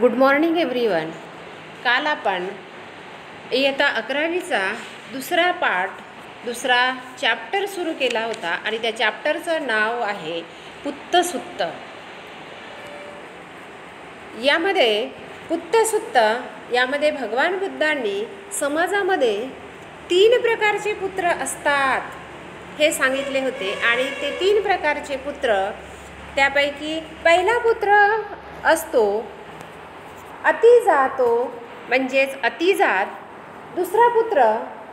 Good morning everyone. काल आपण इयत्ता 11वीचा दुसरा पाठ, दुसरा चॅप्टर सुरू केला होता आणि त्या चॅप्टरचं नाव आहे पुत्तसुत्त. पुत्तसुत्त यामध्ये भगवान बुद्धांनी समाजामध्ये 3 प्रकारचे पुत्र असतात हे सांगितले होते आणि ते 3 प्रकारचे पुत्र, त्यापैकी पहिला पुत्र असतो अतिजातो म्हणजेच अतिजात, दुसरा पुत्र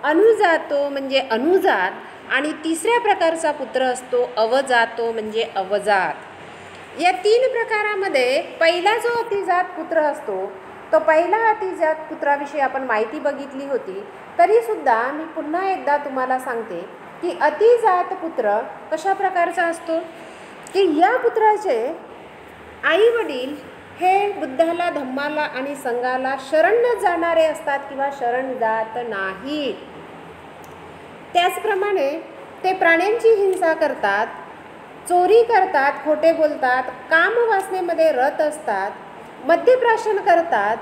अनुजातो म्हणजे अनुजात आणि तिसऱ्या प्रकारचा पुत्र असतो अवजातो म्हणजे अवजात. या 3 प्रकारामध्ये पहिला जो अतिजात पुत्र असतो, तो पहिला अतिजात पुत्राविषयी आपण माहिती बघितली होती. तरीसुद्धा मी पुन्हा एकदा तुम्हाला सांगते की अतिजात पुत्र कशा प्रकारचा असतो की या पुत्राचे आई वडील हे बुद्धाला, धम्माला आणि संघाला शरण जाणारे असतात किंवा शरण जात नाहीत. त्याचप्रमाणे ते प्राण्यांची हिंसा करतात, चोरी करतात, खोटे बोलतात, कामवासनेमध्ये रत असतात, मद्यप्राशन करतात.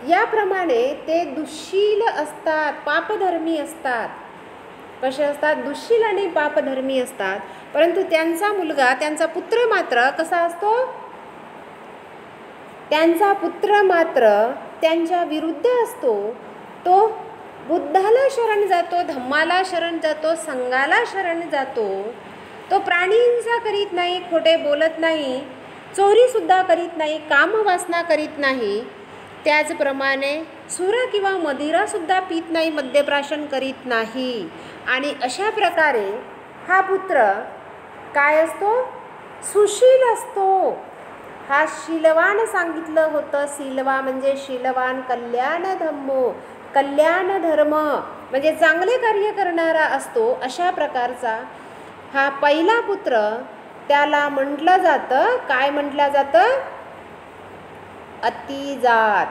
याप्रमाणे ते दुःशील असतात, पापधर्मी असतात. कसे असतात? दुःशील आणि पापधर्मी असतात. परंतु त्यांचा मुलगा, त्यांचा पुत्र मात्र कसा असतो? त्यांचा पुत्र मात्र त्यांच्या विरुद्ध असतो. तो बुद्धाला शरण जातो, धम्माला शरण जातो, संघाला शरण जातो. तो प्राणी हिंसा करीत नाही, खोटे बोलत नाही, चोरीसुद्धा करीत नाही, कामवासना करीत नाही. त्याचप्रमाणे सुरा किंवा मदिरासुद्धा पित नाही, मद्यप्राशन करीत नाही. आणि अशा प्रकारे हा पुत्र काय असतो? सुशील असतो. हा शीलवान सांगितलं होतं. शीलवा म्हणजे शीलवान, कल्याण धम्मो, कल्याण धर्म म्हणजे चांगले कार्य करणारा असतो. अशा प्रकारचा हा पहिला पुत्र, त्याला म्हटलं जातं, काय म्हटलं जातं? अतिजात.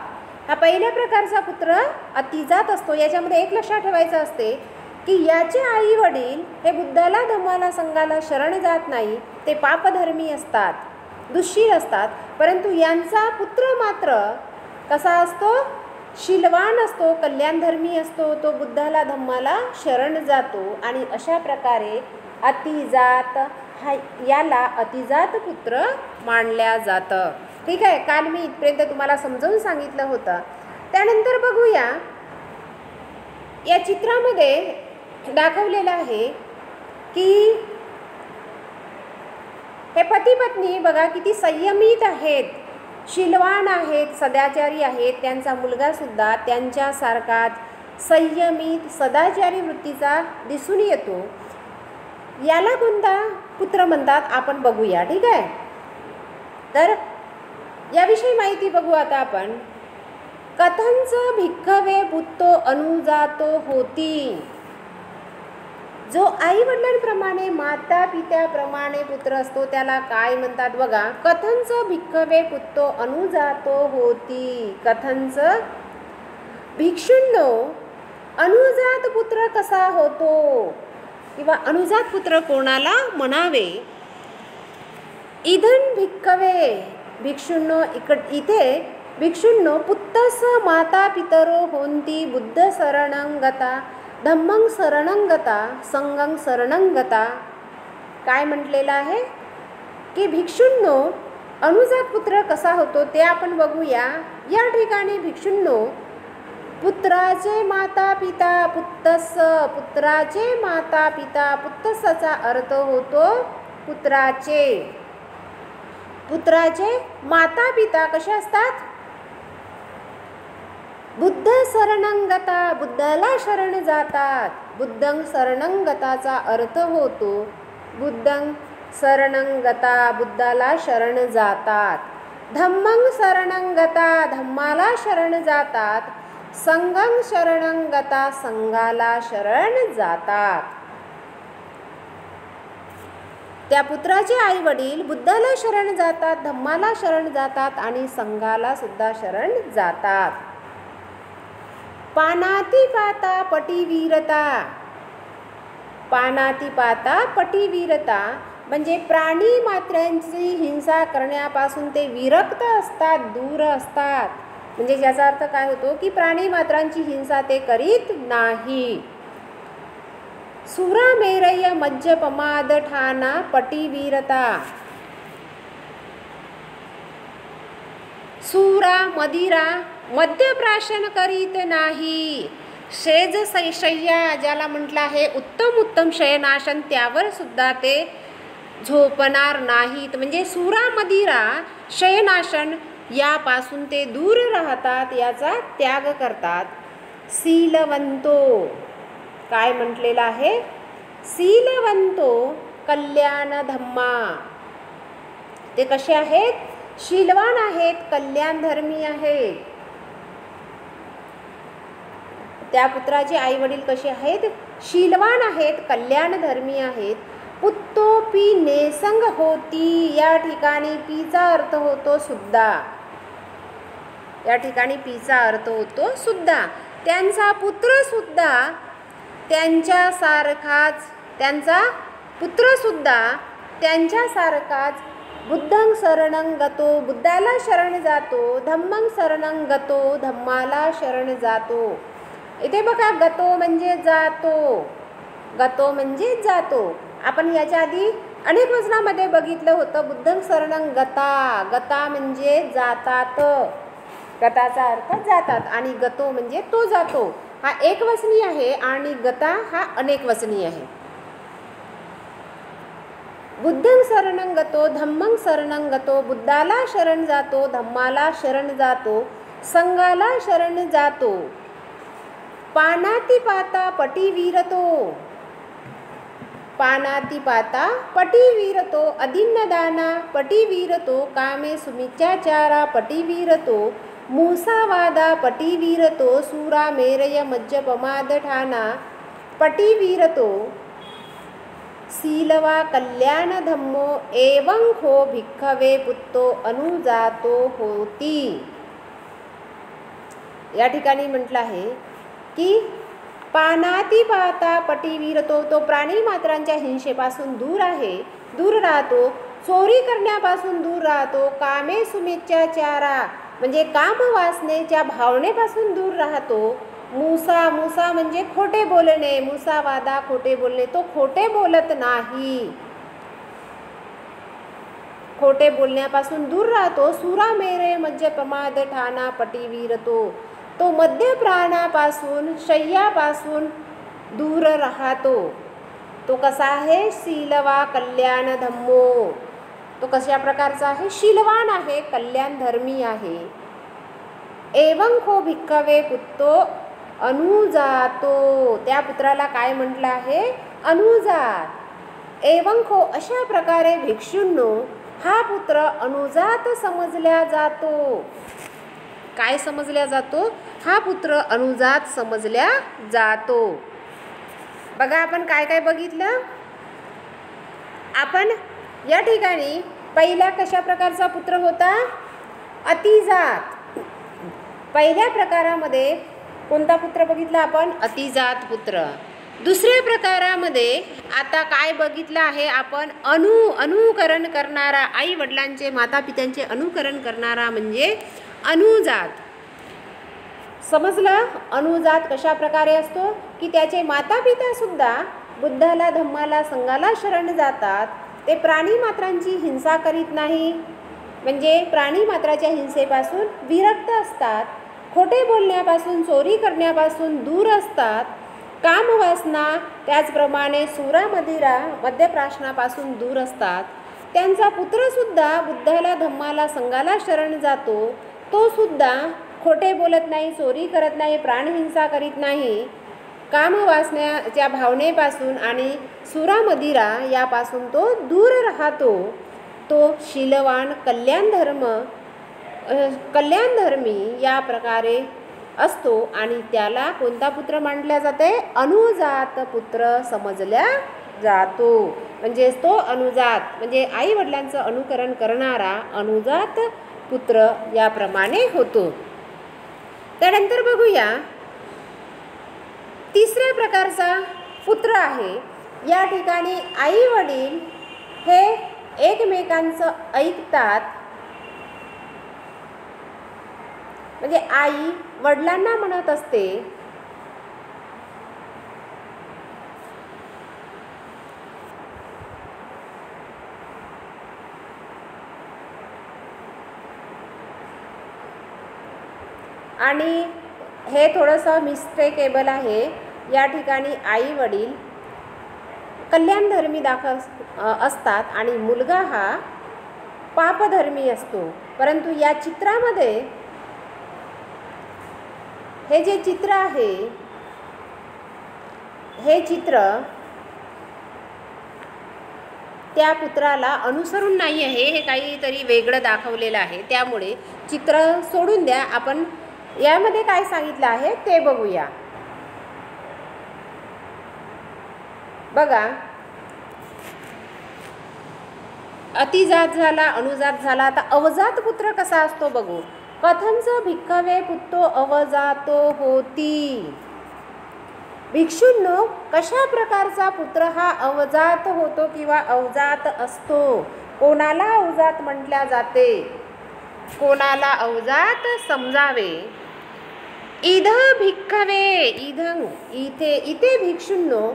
हा पहिल्या प्रकारचा पुत्र अतिजात असतो. याच्यामध्ये एक लक्षात ठेवायचं असते की याचे आई वडील हे बुद्धाला, धम्माला, संघाला शरण जात नाही. ते पापधर्मी असतात, दुःशील असतात. परंतु यांचा पुत्र मात्र कसा असतो? शीलवान असतो, कल्याणधर्मी असतो. तो बुद्धाला, धम्माला शरण जातो. आणि अशा प्रकारे अतिजात याला अतिजात पुत्र मानल्या जातं. ठीक आहे. काल मी इथपर्यंत तुम्हाला समजावून सांगितलं होतं. त्यानंतर बघूया, या चित्रामध्ये दाखवलेलं आहे की हे पती पत्नी बघा किती संयमित आहेत, शीलवान आहेत, सदाचारी आहेत. त्यांचा मुलगासुद्धा त्यांच्यासारखाच संयमित, सदाचारी वृत्तीचा दिसून येतो. याला कोणता पुत्र म्हणतात आपण बघूया. ठीक आहे. तर याविषयी माहिती बघू आता आपण. कथंच भिक्खवे पुत्तो अनुजातो होती. जो आई वडिलांप्रमाणे, माता पित्याप्रमाणे पुत्र असतो त्याला काय म्हणतात बघा. कथंच भिक्खवे पुत्तो अनुजातो होती. कथंच भिक्षुंनो अनुजात पुत्र कसा होतो किंवा अनुजात पुत्र कोणाला म्हणावे. इधन भिक्खवे भिक्षुंनो, इथे भिक्षुंनो पुत्तस माता पितरो होंती बुद्ध शरणंगता, धम्मं शरणंगता, संघं शरणंगता. काय म्हटलेलं आहे की भिक्षुंनो अनुजात पुत्र कसा होतो ते आपण बघूया. या ठिकाणी भिक्षुंनो पुत्राचे माता पिता, पुत्तस, पुत्राचे माता पिता, पुत्तसाचा अर्थ होतो पुत्राचे. पुत्राचे माता पिता कसे असतात? बुद्ध शरणंगता, बुद्धाला शरण जातात. बुद्धं शरणंगताचा अर्थ होतो बुद्धं शरणंगता, बुद्धाला शरण जातात. धम्मं शरणंगता, धम्माला शरण जातात. संघं शरणंगता, संघाला शरण जातात. त्या पुत्राचे आई वडील बुद्धाला शरण जातात, धम्माला शरण जातात आणि संघाला सुद्धा शरण जातात. पानाती पाता पटीवीरता, पानाती पाता पटीवीरता म्हणजे प्राणी मात्रांची हिंसा करण्यापासून ते विरक्त असतात, दूर असतात. म्हणजे याचा अर्थ काय होतो की प्राणी मात्रांची हिंसा ते करीत नाही. सुरा मेरय मज्ज पमाद ठाना पटीवीरता. सुरा मदिरा मद्यप्राशन करीत नाही. शेज शय्या ज्याला म्हटलं आहे उत्तम उत्तम शयनाशन, त्यावर सुद्धा ते झोपणार नाहीत. म्हणजे सुरा मदिरा शयनाशन यापासून ते दूर राहतात, याचा त्याग करतात. शीलवंतो काय म्हटलेलं आहे? शीलवंतो कल्याण धम्मा. ते कसे आहेत? शीलवान आहेत, कल्याण धर्मी आहेत. त्या पुत्राचे आई वडील कसे आहेत? शीलवान आहेत, कल्याण धर्मी आहेत. पुत्तोपी नेसंग होती. या ठिकाणी पीचा अर्थ होतो सुद्धा. या ठिकाणी पीचा अर्थ होतो सुद्धा. त्यांचा पुत्र सुद्धा त्यांच्यासारखाच, त्यांचा पुत्र सुद्धा त्यांच्यासारखाच बुद्धं शरणं गतो, बुद्धाला शरण जातो. धम्मं शरणं गतो, धम्माला शरण जातो. इथे बघा, गतो म्हणजे जातो. गतो म्हणजे जातो. आपण याच्या आधी अनेक वचनामध्ये बघितलं होतं. बुद्धं शरणं गता. गता म्हणजे जातात. गताचा अर्थ जातात आणि गतो म्हणजे तो जातो. हा एकवचनी आहे आणि गता हा अनेकवचनी आहे. बुद्धं शरणं गतो, धम्मं शरणं गतो. बुद्धाला शरण जातो, धम्माला शरण जातो, संघाला शरण जातो. पानातिपाता पटीवीरतो. पानातिपाता पटीवीरतो. अदिन्नदाना पटीवीरतो. कामे सुमिच्चाचारा पटीवीरतो. मूसावादा पटीवीरतो. सुरा मेरय मज्ज पमाद ठाना पटीवीरतो. शीलवा कल्याण धम्मो एवं खो भिक्खवे पुत्तो अनुजातो होती. या ठिकाणी म्हटलं आहे की पानातिपाता पटीवीरतो. तो प्राणी मात्रांच्या हिंसेपासून दूर आहे, दूर राहतो. चोरी करण्यापासून दूर राहतो. कामे सुमिच्चाचारा म्हणजे काम वासनेच्या भावनेपासून दूर राहतो. मूसा, मूसा म्हणजे खोटे बोलणे. मूसावादा खोटे बोलणे. तो खोटे बोलत नाही, खोटे बोलण्यापासून दूर राहतो. सुरा मेरे मज्ज प्रमाद ठाना पटीवीरतो. तो मध्य प्राणापासून, शय्यापासून दूर राहतो. तो कसा आहे? शीलवा कल्याण धम्मो. तो कशा प्रकारचा आहे? शीलवान आहे, कल्याण धर्मी आहे. एवं खो भिक्खवे पुत्तो अनुजातो. त्या पुत्राला काय म्हटलं आहे? अनुजात. एवं खो अशा प्रकारे भिक्षूंनो हा पुत्र अनुजात समजल्या जातो. काय समजल्या जातो? हा पुत्र अनुजात समजल्या जातो. बघा आपण काय काय बघितलं. आपण या ठिकाणी पहिला कशा प्रकारचा पुत्र होता? अतिजात. पहिल्या प्रकारामध्ये कोणता पुत्र बघितला आपण? अतिजात पुत्र. दुसऱ्या प्रकारामध्ये आता काय बघितलं आहे आपण? अनुकरण करणारा, आई वडिलांचे, माता पित्यांचे अनुकरण करणारा म्हणजे अनुजात. समजलं? अनुजात कशा प्रकारे असतो की त्याचे माता पिता सुद्धा बुद्धाला, धम्माला, संघाला शरण जातात. ते प्राणी मात्रांची हिंसा करीत नाही, म्हणजे प्राणी मात्राच्या हिंसेपासून विरक्त असतात. खोटे बोलण्यापासून, चोरी करण्यापासून दूर असतात. कामवासना, त्याचप्रमाणे सुरा मदिरा, मद्यप्राशनापासून दूर असतात. त्यांचा पुत्रसुद्धा बुद्धाला, धम्माला, संघाला शरण जातो. तो सुद्धा खोटे बोलत नाही, चोरी करत नाही, प्राणहिंसा करीत नाही. कामवासनेच्या भावनेपासून आणि सुरा मदिरा यापासून तो दूर राहतो. तो शीलवान, कल्याणधर्मी या प्रकारे असतो आणि त्याला कोणता पुत्र मानला जाते? अनुजात पुत्र समजल्या जातो. म्हणजे तो अनुजात म्हणजे आई वडिलांचं अनुकरण करणारा अनुजात पुत्र याप्रमाणे होतो. त्यानंतर बघूया तिसऱ्या प्रकारचा पुत्र आहे. या ठिकाणी आई वडील हे एकमेकांचं ऐकतात. म्हणजे आई वडिलांना म्हणत असते, आणि हे थोडंसं मिस्टेकेबल आहे. या ठिकाणी आई वडील कल्याणधर्मी असतात आणि मुलगा हा पापधर्मी असतो. परंतु या चित्रामध्ये हे जे चित्र आहे, हे चित्र त्या पुत्राला अनुसरून नाही आहे, हे काहीतरी वेगळं दाखवलेलं आहे. त्यामुळे चित्र सोडून द्या. आपण यामध्ये काय सांगितलं आहे ते बघूया. बघा, अतिजात झाला, अनुजात झाला. आता अवजात पुत्र कसा असतो बघू. कथंच भिक्खवे पुत्तो अवजातो होती. भिक्षूंनो, कशा प्रकारचा पुत्र हा अवजात होतो किंवा अवजात असतो. कोणाला अवजात म्हटल्या जाते, कोणाला अवजात समजावे. इध भिक्खवे, इथे भिक्षूंनो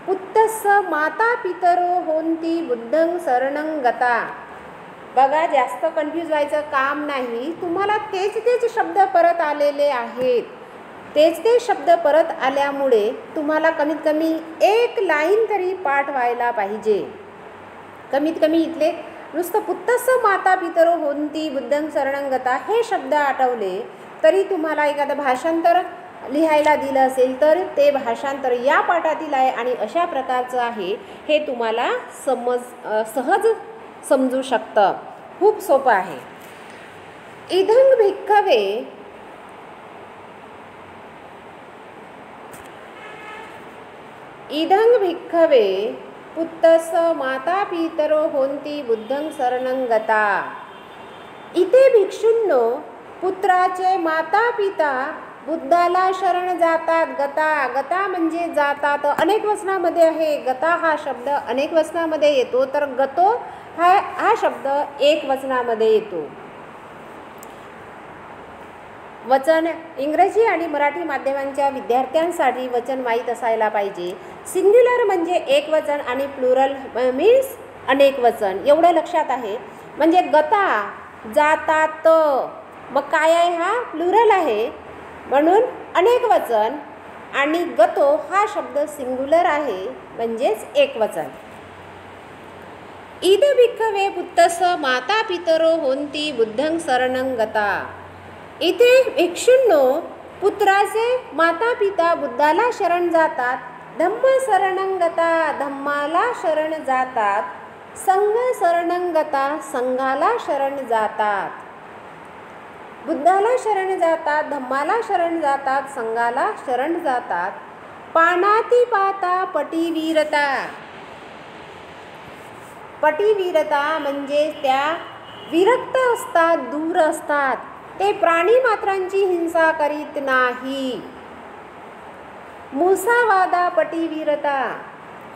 पुत्तस्य माता पितरो होंती बुद्धं शरणं गता. बघा, जास्त कन्फ्यूज व्हायचं काम नाही. तुम्हाला तेच शब्द परत आलेले आहेत. तेच शब्द परत आल्यामुळे तुम्हाला कमीत कमी एक लाईन तरी पाठ व्हायला पाहिजे. कमीत कमी इथले नुसतं पुत्तस्य माता पितरो होंती बुद्धं शरणं गता हे शब्द आठवले तरी तुम्हाला एखादं भाषांतर लिहायला दिलं असेल तर ते भाषांतर या पाठातील आहे आणि अशा प्रकारचं आहे. हे तुम्हाला सहज समजू शकतं. खूप सोपं आहे. इदं भिक्खवे, इदं भिक्खवे पुत्तस्य माता पितरो होंती बुद्धं शरणं गता. इथे भिक्षूंनो पुत्राचे माता पिता बुद्धाला शरण जातात. गता म्हणजे जातात. अनेक वचनामध्ये आहे. गता हा शब्द अनेक वचनामध्ये येतो, तर गतो हा शब्द एक वचनामध्ये येतो. वचन इंग्रजी आणि मराठी माध्यमांच्या विद्यार्थ्यांसाठी वचन माहीत असायला पाहिजे. सिंग्युलर म्हणजे एक वचन आणि प्लुरल मीन्स अनेक वचन, एवढं लक्षात आहे. म्हणजे गता जातात, मग काय आहे, हा प्लुरल आहे म्हणून अनेक वचन, आणि गतो हा शब्द सिंग्युलर आहे म्हणजेच एक वचन. इद भिक्खवे पुत्तस्य माता पितरो होंती बुद्धं शरणं गता. इथे भिक्षूंनो पुत्राचे माता पिता बुद्धाला शरण जातात. धम्म शरणं गता, धम्माला शरण जातात. संघ शरणं गता, संघाला शरण जातात. बुद्धाला शरण जातात, धम्माला शरण जातात, संघाला शरण जातात. पानाती पाता पटिवीरता. पटिवीरता म्हणजे त्या विरक्त असतात, दूर असतात. ते प्राणी मात्रांची हिंसा करीत नाही. मुसावादा पटिवीरता,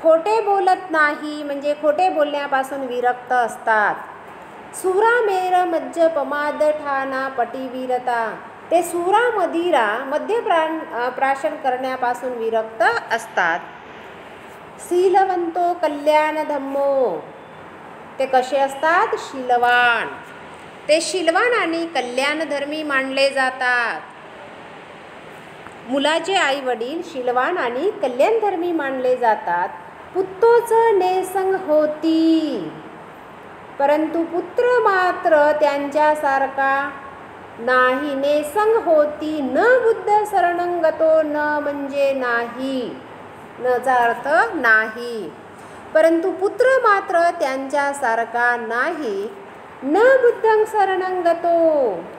खोटे बोलत नाही म्हणजे खोटे बोलण्यापासून विरक्त असतात. सुरामेर मज्ज पमाद ठाणा पटिवीरता, ते सुरा मदिरा मद्यप्राशन करण्यापासून विरक्त असतात. शीलवंतो कल्याण धम्मो, ते कसे असतात, शीलवान. ते शीलवान आणि कल्याणधर्मी मानले जातात. मुलाचे आई वडील शीलवान आणि कल्याणधर्मी मानले जातात. पुत्तोच नेसंग होती, परंतु पुत्र मात्र त्यांच्यासारखा नाही. नेसंग होती, न बुद्ध शरणं गतो, न म्हणजे नाही, नचा अर्थ नाही. परंतु पुत्र मात्र त्यांच्यासारखा नाही. न बुद्धं शरणं गतो,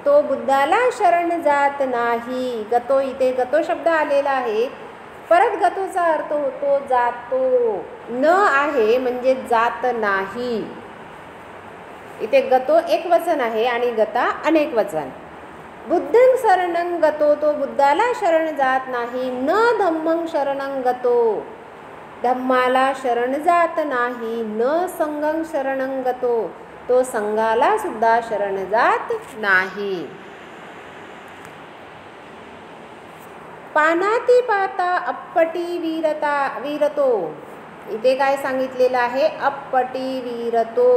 तो बुद्धाला शरण जात नाही. गतो, इथे गतो शब्द आलेला आहे. परत गतोचा अर्थ होतो जातो. न आहे म्हणजे जात नाही. इथे गतो एक वचन आहे आणि गता अनेक वचन. बुद्धं शरणं गतो, तो बुद्धाला शरण जात नाही. न धम्मं शरणं गतो, धम्माला शरण जात नाही, न संगं शरणं गतो, तो संघाला सुद्धा शरण जात नाही. पानाती पाता अप्पटी वीरतो. इथे काय सांगितलेलं आहे? अप्पटी वीरतो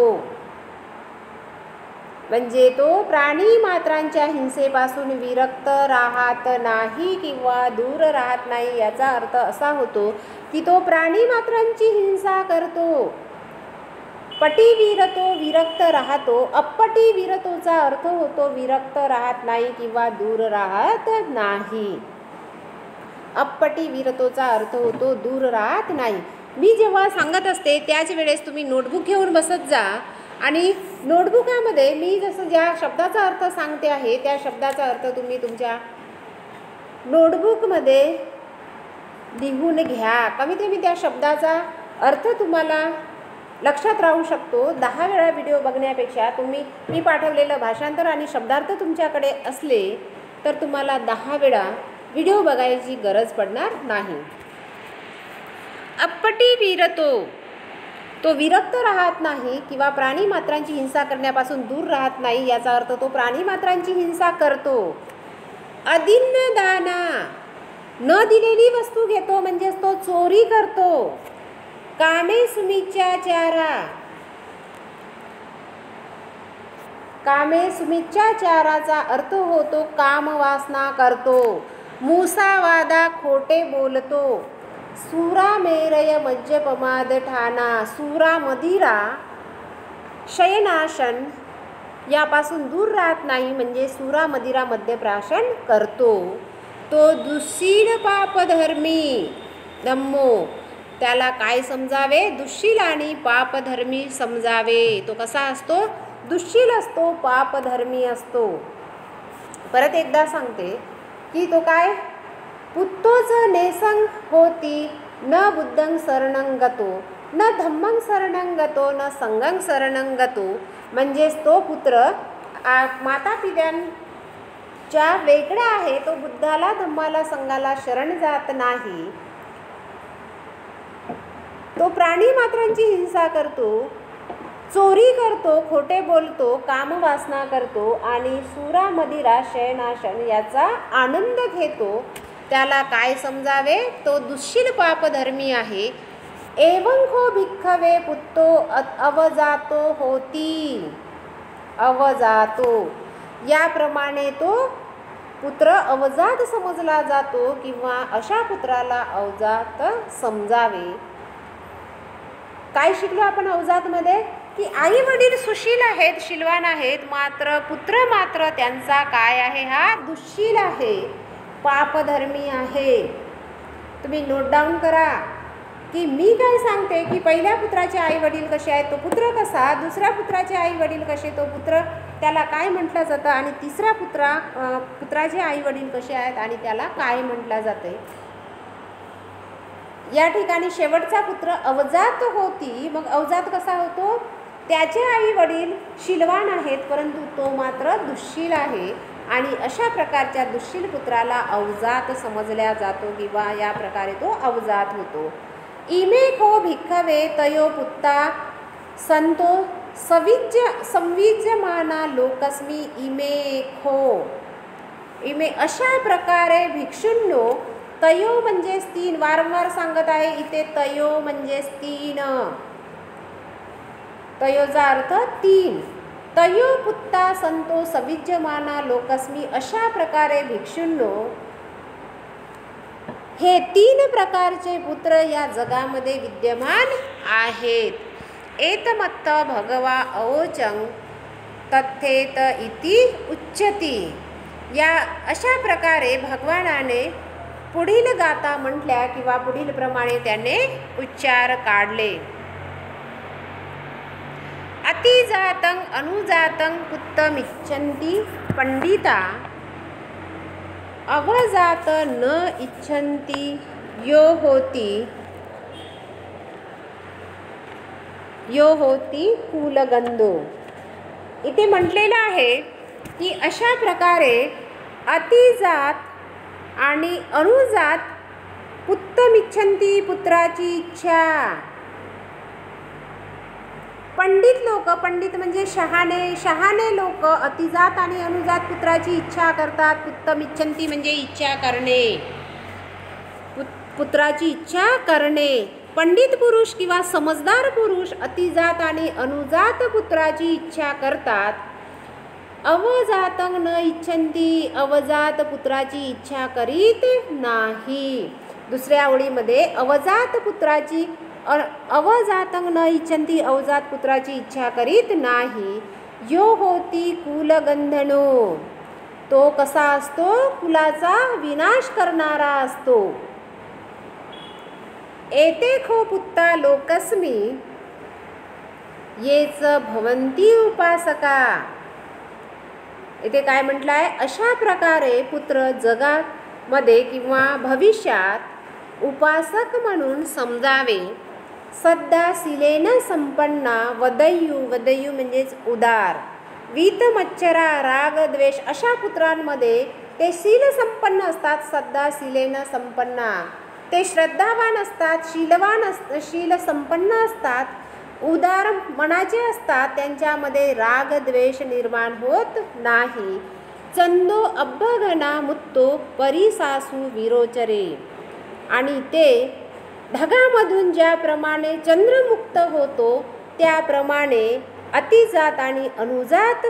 म्हणजे तो प्राणी मात्रांच्या हिंसेपासून विरक्त राहत नाही किंवा दूर राहत नाही. याचा अर्थ असा होतो की तो प्राणी मात्रांची हिंसा करतो. पटी वीरतो विरक्त राहतो. अप्पटी वीरतोचा अर्थ होतो विरक्त राहत नाही किंवा दूर राहत नाही. अप्पटी वीरतोचा अर्थ होतो दूर राहत नाही. मी जेव्हा सांगत असते त्याच वेळेस तुम्ही नोटबुक घेऊन बसत जा आणि नोटबुकामध्ये मी जसं ज्या शब्दाचा अर्थ सांगते आहे त्या शब्दाचा अर्थ तुम्ही तुमच्या नोटबुकमध्ये लिहून घ्या. कमीत कमी त्या शब्दाचा अर्थ तुम्हाला लक्षात राहू शकतो. 10 वेळा व्हिडिओ बघण्यापेक्षा मी पाठवलेलं भाषांतर आणि शब्दार्थ तुमच्याकडे असले तर तुम्हाला 10 वेळा व्हिडिओ बघायची गरज पडणार नाही. अप्पटी वीरतो, तो विरक्त राहत नाही किंवा प्राणी मात्रांची हिंसा करण्यापासून दूर राहत नाही. याचा अर्थ तो प्राणी मात्रांची हिंसा करतो. अदिन्न दाना, न दिलेली वस्तू घेतो म्हणजेच तो चोरी करतो. कामे सुमिच्चाचारा, कामे सुमिच्चाचाराचा अर्थ होतो कामवासना करतो. मुसावादा, खोटे बोलतो. सुरा मेरय मज्जपमाद ठाणा, सुरा मदिरा शयनाशन यापासून दूर राहत नाही म्हणजे सुरा मदिरा मद्यप्राशन करतो. तो दुःशील पापधर्मी धम्मो, त्याला काय समजावे? दुःशील आणि पापधर्मी समजावे. तो कसा असतो? दुःशील असतो, पापधर्मी असतो. परत एकदा सांगते की तो काय? पुत्तोच नेसंग होती, न बुद्धं शरणं गतो, न धम्मं शरणं गतो, न संगं शरणं गतो. म्हणजेच तो पुत्र माता पित्यांच्या वेगळा आहे. तो बुद्धाला धम्माला संघाला शरण जात नाही. तो प्राणी मात्रांची हिंसा करतो, चोरी करतो, खोटे बोलतो, कामवासना करतो आणि सुरा मदिरा शयनाशन याचा आनंद घेतो. त्याला काय समजावे? तो दुःशील पापधर्मी आहे. एवं हो भिक्खवे पुत्तो अवजातो होती, अवजातो याप्रमाणे तो पुत्र अवजात समजला जातो किंवा अशा पुत्राला अवजात समजावे. काय शिकलो आपण अवजातमध्ये? की आई वडील सुशील आहेत, शीलवान आहेत, मात्र पुत्र मात्र त्यांचा काय आहे? हा दुःशील आहे, पापधर्मी आहे. तुम्ही नोट डाऊन करा की मी काय सांगते की पहिल्या पुत्राचे आई वडील कसे आहेत, तो पुत्र कसा, दुसऱ्या पुत्राचे आई वडील कसे, तो पुत्र त्याला काय म्हटलं जातं, आणि तिसऱ्या पुत्राचे आई वडील कसे आहेत आणि त्याला काय म्हटलं जाते. या ठिकाणी शेवटचा पुत्र अवजात होती. मग अवजात कसा होतो? त्याचे आई वडील शीलवान आहेत परंतु तो मात्र दुःशील आहे आणि अशा प्रकारच्या दुःशील पुत्राला अवजात समजल्या जातो किंवा या प्रकारे तो अवजात होतो. इमे खो भिक्खवे तयो पुत्ता संतो संविज्यमाना लोकस्मी इमे खो. इमे अशा प्रकारे भिक्षुंनो, तयो म्हणजेच 3, वारंवार सांगत आहे इथे तयो म्हणजेच 3, तयोचा अर्थ 3. तयो पुत्ता संतो सविज्यमाना लोकस्मी, अशा प्रकारे भिक्षुंनो हे 3 प्रकारचे पुत्र या जगामध्ये विद्यमान आहेत. एतमत्त भगवा अवोचं तथेत इति उच्यते. या अशा प्रकारे भगवानाने पुढील गाथा म्हटल्या किंवा पुढील प्रमाणे त्याने उच्चार काढले. अतिजातं अनुजातं पुत्तमिच्छन्ति पंडिता, अवजात न इच्छन्ति यो होती कुलगंधो. इथे म्हटलेलं आहे की अशा प्रकारे अतिजात आणि अनुजात पुत्तमिच्छन्ति पुत्राची इच्छा. पंडित लोक, पंडित म्हणजे शहाणे लोक अतिजात आणि अनुजात पुत्राची इच्छा करतात. पुत्तमिच्छन्ति म्हणजे इच्छा करणे, पुत्राची इच्छा करणे. पंडित पुरुष किंवा समजदार पुरुष अतिजात आणि अनुजात पुत्राची इच्छा करतात. अवजातं न इच्छन्ति, अवजात पुत्राची इच्छा करीत नाही. दुसऱ्या ओळीमध्ये अवजातं न इच्छन्ति, अवजात पुत्राची इच्छा करीत नाही. यो होती कुलगंधनो, तो कसा असतो? कुलाचा विनाश करणारा असतो. एतेखो पुत्ता लोकस्मि, येच भवन्ति उपासका. इथे काय म्हटलं आहे? अशा प्रकारे पुत्र जगामध्ये किंवा भविष्यात उपासक म्हणून समजावे. सद्दासीलेन संपन्ना वदयु, वदयु म्हणजेच उदार. वीतमच्चरा राग द्वेष, अशा पुत्रांमध्ये ते शील संपन्न असतात. सद्दासीलेन संपन्ना, ते श्रद्धावान असतात, शील संपन्न असतात, उदार मनाचे असतात, त्यांच्यामध्ये राग द्वेष निर्माण होत नाही. चंदो अभ्भगना मुत्तो परिसासु विरोचरे, आणि ते ढगामधून ज्याप्रमाणे चंद्रमुक्त होतो त्याप्रमाणे अतिजात आणि अनुजात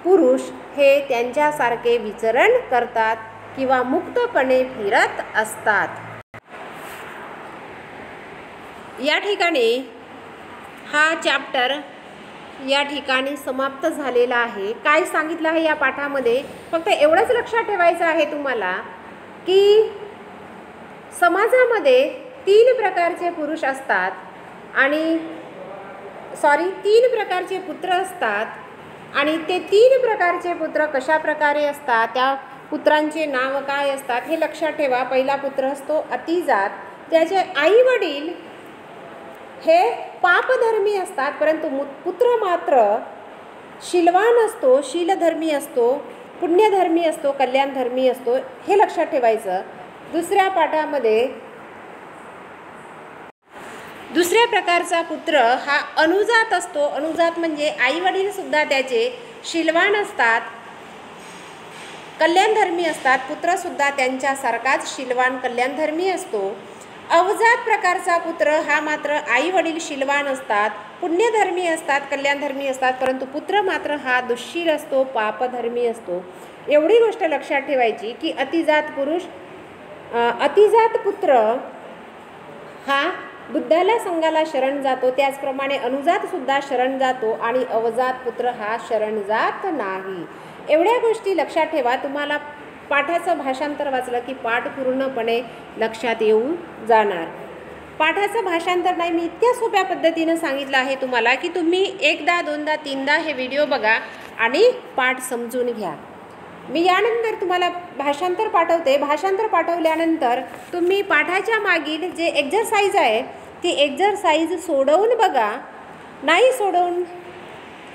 पुरुष हे त्यांच्यासारखे विचरण करतात किंवा मुक्तपणे फिरत असतात. या ठिकाणी हा चॅप्टर या ठिकाणी समाप्त झालेला आहे. काय सांगितलं आहे या पाठामध्ये? फक्त एवढंच लक्षात ठेवायचं आहे तुम्हाला की समाजामध्ये 3 प्रकारचे पुरुष असतात आणि तीन प्रकारचे पुत्र असतात. आणि ते 3 प्रकारचे पुत्र कशा प्रकारे असतात, त्या पुत्रांचे नाव काय असतात हे लक्षात ठेवा. पहिला पुत्र असतो अतिजात, त्याचे आई वडील हे पापधर्मी असतात, परंतु पुत्र मात्र शीलवान असतो, शीलधर्मी असतो, पुण्यधर्मी असतो, कल्याणधर्मी असतो, हे लक्षात ठेवायचं. दुसऱ्या पाठामध्ये दुसऱ्या प्रकारचा पुत्र हा अनुजात असतो. अनुजात म्हणजे आई वडील सुद्धा त्याचे शीलवान असतात, कल्याणधर्मी असतात, पुत्रसुद्धा त्यांच्यासारखाच शीलवान कल्याणधर्मी असतो. अवजात प्रकारचा पुत्र हा मात्र आई वडील शीलवान असतात, पुण्यधर्मी असतात, कल्याणधर्मी असतात, परंतु पुत्र मात्र हा दुःशील असतो, पापधर्मी असतो. एवढी गोष्ट लक्षात ठेवायची की अतिजात पुत्र हा बुद्धाला संघाला शरण जातो, त्याचप्रमाणे अनुजात सुद्धा शरण जातो आणि अवजात पुत्र हा शरण जात नाही. एवढ्या गोष्टी लक्षात ठेवा. तुम्हाला पाठाचं भाषांतर वाचलं की पाठ पूर्णपणे लक्षात येऊन जाणार. पाठाचं भाषांतर नाही, मी इतक्या सोप्या पद्धतीनं सांगितलं आहे तुम्हाला की तुम्ही 1दा 2दा 3दा हे व्हिडिओ बघा आणि पाठ समजून घ्या. मी यानंतर तुम्हाला भाषांतर पाठवते. भाषांतर पाठवल्यानंतर तुम्ही पाठाच्या मागील जे एक्झरसाइज आहे ती एक्झरसाइज सोडवून बघा.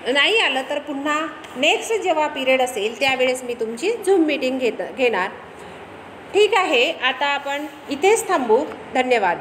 नाही आलं तर पुन्हा नेक्स्ट जेव्हा पिरियड असेल त्यावेळेस मी तुमची झूम मीटिंग घेणार. ठीक आहे, आता आपण इथेच थांबू. धन्यवाद.